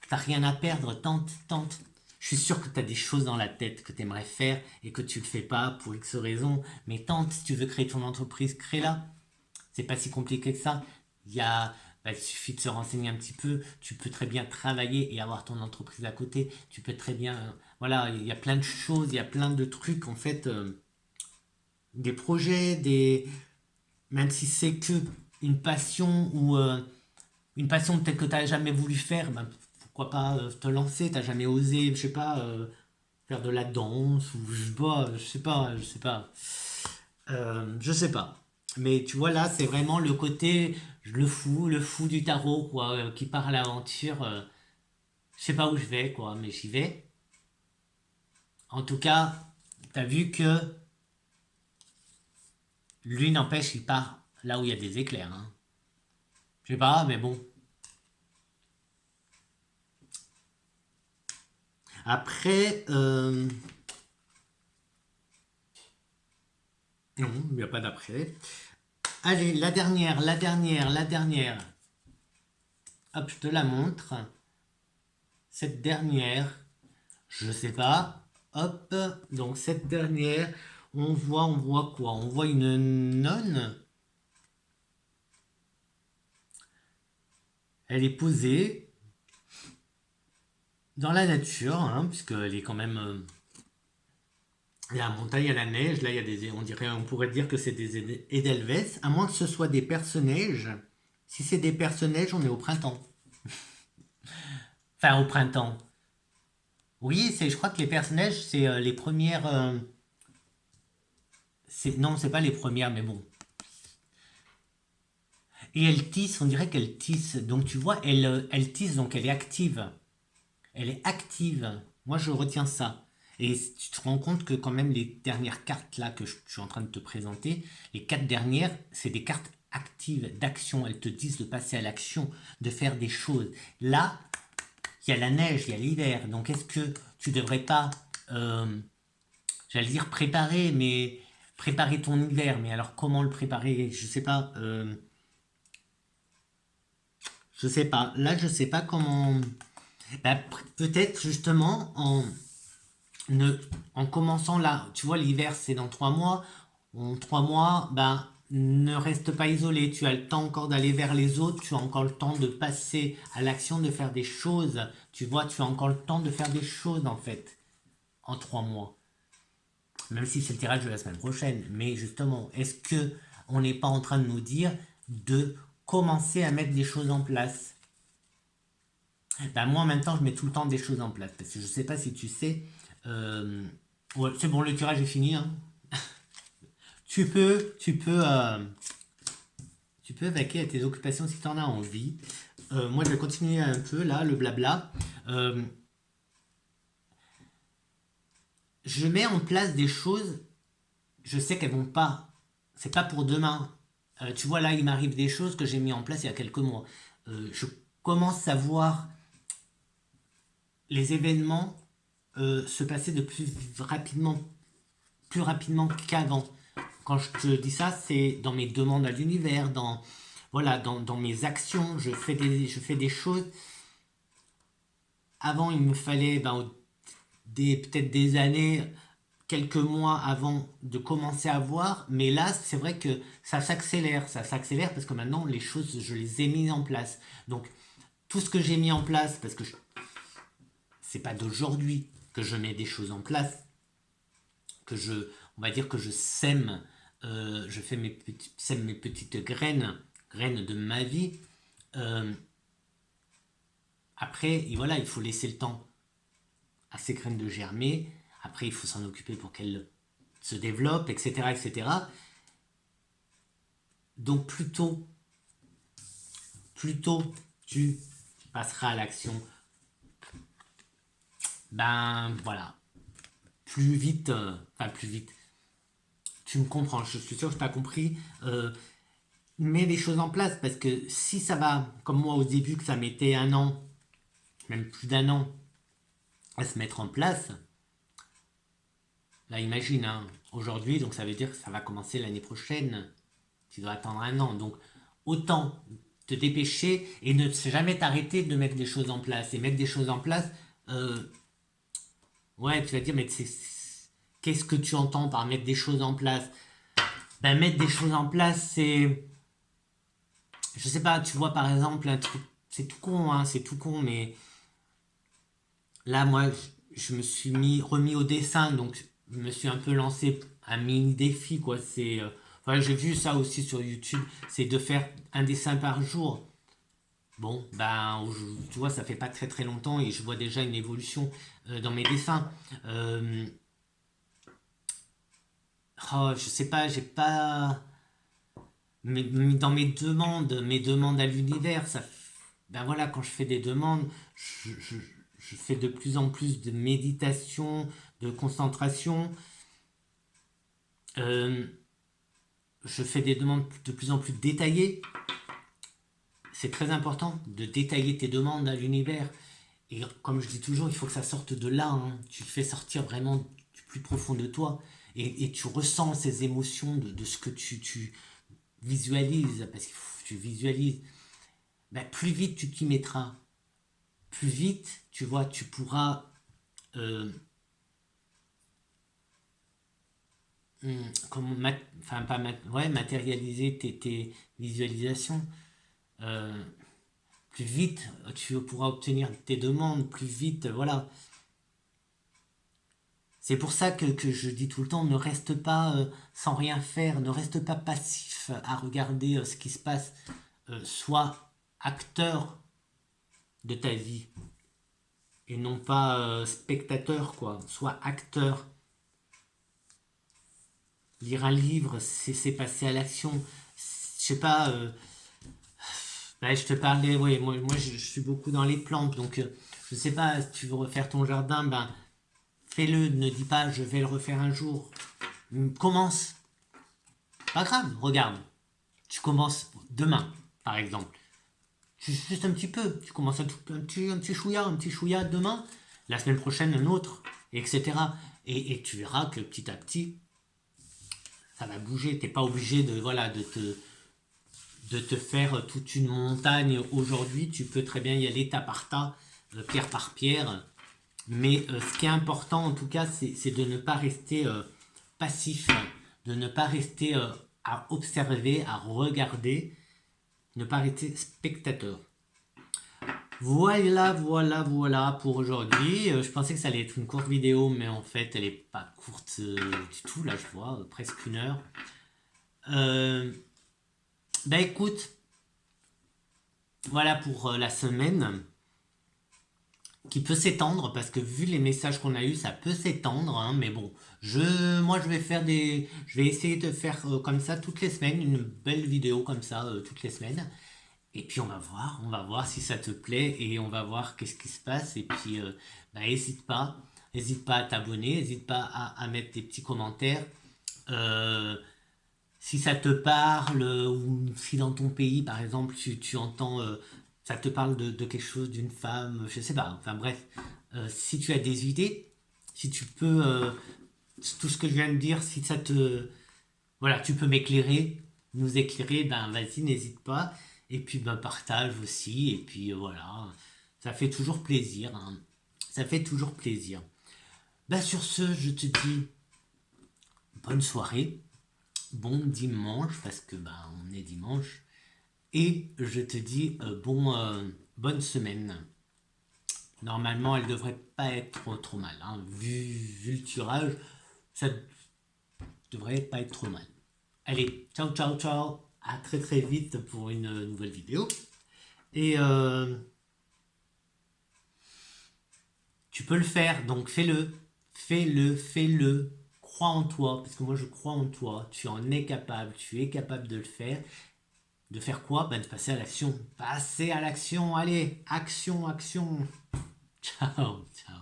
T'as rien à perdre, tente, tente. Je suis sûr que tu as des choses dans la tête que tu aimerais faire et que tu ne le fais pas pour X raisons. Mais tente, si tu veux créer ton entreprise, crée-la. C'est pas si compliqué que ça. Il y a, il suffit de se renseigner un petit peu. Tu peux très bien travailler et avoir ton entreprise à côté. Tu peux très bien, voilà, il y a plein de choses, il y a plein de trucs en fait, des projets, même si c'est que une passion ou une passion peut-être que tu n'as jamais voulu faire, ben, pourquoi pas te lancer. T'as jamais osé, je sais pas, faire de la danse ou je sais pas, je sais pas, je sais pas. Je sais pas. Mais tu vois, là, c'est vraiment le côté, le fou du tarot, quoi, qui part à l'aventure. Je sais pas où je vais, quoi, mais j'y vais. En tout cas, t'as vu que lui, n'empêche, il part là où il y a des éclairs, hein. Je sais pas, mais bon. Après, non, il n'y a pas d'après. Allez, la dernière. Hop, je te la montre. Cette dernière, je sais pas. Hop, donc cette dernière, on voit quoi? On voit une nonne. Elle est posée dans la nature, hein, puisqu'elle est quand même. Il y a la montagne, il y a la neige. Là, il y a on pourrait dire que c'est des Edelweiss, à moins que ce soit des personnages. Si c'est des personnages, on est au printemps. Enfin, au printemps. Oui, je crois que les personnages, c'est les premières. Non, c'est pas les premières, mais bon. Et elle tisse, on dirait qu'elle tisse. Donc tu vois, elle tisse, donc elle est active. Elle est active. Moi, je retiens ça. Et tu te rends compte que quand même les dernières cartes là que je suis en train de te présenter, les 4 dernières, c'est des cartes actives, d'action. Elles te disent de passer à l'action, de faire des choses. Là, il y a la neige, il y a l'hiver. Donc est-ce que tu devrais pas, j'allais dire préparer, mais préparer ton hiver. Mais alors comment le préparer? Je sais pas. Je sais pas. Là, je sais pas comment. Bah, peut-être justement ne, en commençant là, tu vois, l'hiver c'est dans 3 mois. En 3 mois, ben, ne reste pas isolé. Tu as le temps encore d'aller vers les autres. Tu as encore le temps de passer à l'action, de faire des choses. Tu vois, tu as encore le temps de faire des choses en fait en 3 mois. Même si c'est le tirage de la semaine prochaine. Mais justement, est-ce que on n'est pas en train de nous dire de commencer à mettre des choses en place? Ben moi, en même temps, je mets tout le temps des choses en place. Parce que je sais pas si tu sais. euh, ouais, c'est bon, le tirage est fini, hein. Tu peux, tu peux, tu peux vaquer à tes occupations si tu en as envie. Moi, je vais continuer un peu là, le blabla. Euh, je mets en place des choses. Je sais qu'elles vont pas. C'est pas pour demain. Tu vois, là, il m'arrive des choses que j'ai mis en place il y a quelques mois. Je commence à voir les événements se passer de plus rapidement qu'avant. Quand je te dis ça, c'est dans mes demandes à l'univers, dans, voilà, dans mes actions, je fais des choses. Avant, il me fallait ben, peut-être des années, quelques mois avant de commencer à voir, mais là, c'est vrai que ça s'accélère parce que maintenant, les choses, je les ai mises en place. Donc, tout ce que j'ai mis en place, parce que c'est pas d'aujourd'hui que je mets des choses en place, on va dire que je sème, je fais sème mes petites graines de ma vie. Euh, Après, et voilà, il faut laisser le temps à ces graines de germer. Après, il faut s'en occuper pour qu'elles se développent, etc., etc. Donc, plus tôt tu passeras à l'action, ben voilà, plus vite, enfin plus vite, tu me comprends, je suis sûr que tu as compris. Mets les choses en place parce que si ça va, comme moi au début, que ça mettait un an, même plus d'un an, à se mettre en place, là imagine, hein, aujourd'hui, donc ça veut dire que ça va commencer l'année prochaine. Tu dois attendre un an. Donc autant te dépêcher et ne jamais t'arrêter de mettre des choses en place. Et mettre des choses en place, euh, ouais, tu vas dire, mais qu'est-ce que tu entends par mettre des choses en place? Ben, mettre des choses en place, c'est. Je sais pas, tu vois, par exemple, un truc. C'est tout con, hein, c'est tout con, mais là, moi, je me suis remis au dessin, donc je me suis un peu lancé un mini défi, quoi. Enfin, j'ai vu ça aussi sur YouTube, c'est de faire un dessin par jour. Bon, ben, tu vois, ça fait pas très très longtemps et je vois déjà une évolution dans mes dessins. Euh, oh, je sais pas, j'ai pas. Mais dans mes demandes à l'univers, ben voilà, quand je fais des demandes, je, je- je fais de plus en plus de méditation, de concentration. Euh, je fais des demandes de plus en plus détaillées. C'est très important de détailler tes demandes à l'univers. Et comme je dis toujours, il faut que ça sorte de là, hein. Tu le fais sortir vraiment du plus profond de toi. Et tu ressens ces émotions de ce que tu visualises. Parce que tu visualises. Ben, plus vite tu t'y mettras, plus vite, tu vois, tu pourras euh, enfin, pas ouais, matérialiser tes visualisations. Euh, Plus vite tu pourras obtenir tes demandes, plus vite, voilà. C'est pour ça que je dis tout le temps, ne reste pas sans rien faire, ne reste pas passif à regarder ce qui se passe. Sois acteur de ta vie et non pas spectateur, quoi. Sois acteur. Lire un livre, c'est passer à l'action. Je sais pas, Ouais, je te parlais, oui, moi je suis beaucoup dans les plantes, donc je sais pas, si tu veux refaire ton jardin, ben fais-le, ne dis pas je vais le refaire un jour. Commence, pas grave, regarde, tu commences demain, par exemple. Juste un petit peu, tu commences un petit chouïa demain, la semaine prochaine un autre, etc. Et tu verras que petit à petit, ça va bouger. T'es pas obligé de, voilà, de te faire toute une montagne aujourd'hui. Tu peux très bien y aller tas par tas, pierre par pierre. Mais ce qui est important en tout cas, c'est de ne pas rester passif, de ne pas rester à observer, à regarder, ne pas rester spectateur. Voilà pour aujourd'hui. Je pensais que ça allait être une courte vidéo, mais en fait, elle est pas courte du tout. Là, je vois, presque 1 heure. Ben écoute, voilà pour la semaine qui peut s'étendre parce que vu les messages qu'on a eus, ça peut s'étendre. Hein, mais bon, moi, je vais essayer de faire comme ça toutes les semaines, une belle vidéo comme ça toutes les semaines. Et puis on va voir si ça te plaît et on va voir qu'est-ce qui se passe. Et puis bah, n'hésite pas à t'abonner, n'hésite pas à mettre des petits commentaires. Euh, Si ça te parle ou si dans ton pays par exemple tu entends, ça te parle de quelque chose, d'une femme, je sais pas, enfin bref, si tu as des idées, si tu peux, tout ce que je viens de dire, si ça te, voilà, tu peux m'éclairer, nous éclairer, ben vas-y, n'hésite pas. Et puis ben partage aussi. Et puis voilà, ça fait toujours plaisir. Hein. Ça fait toujours plaisir. Ben sur ce, je te dis bonne soirée, bon dimanche parce que ben on est dimanche. Et je te dis bonne semaine. Normalement, elle devrait pas être trop mal. Hein. Vu le tirage, ça devrait pas être trop mal. Allez, ciao, ciao, ciao. À très très vite pour une nouvelle vidéo. Et tu peux le faire, donc fais-le. Fais-le, fais-le. Crois en toi, parce que moi je crois en toi. Tu en es capable, tu es capable de le faire. De faire quoi? Ben, de passer à l'action. Passer à l'action, allez, action, action. Ciao, ciao.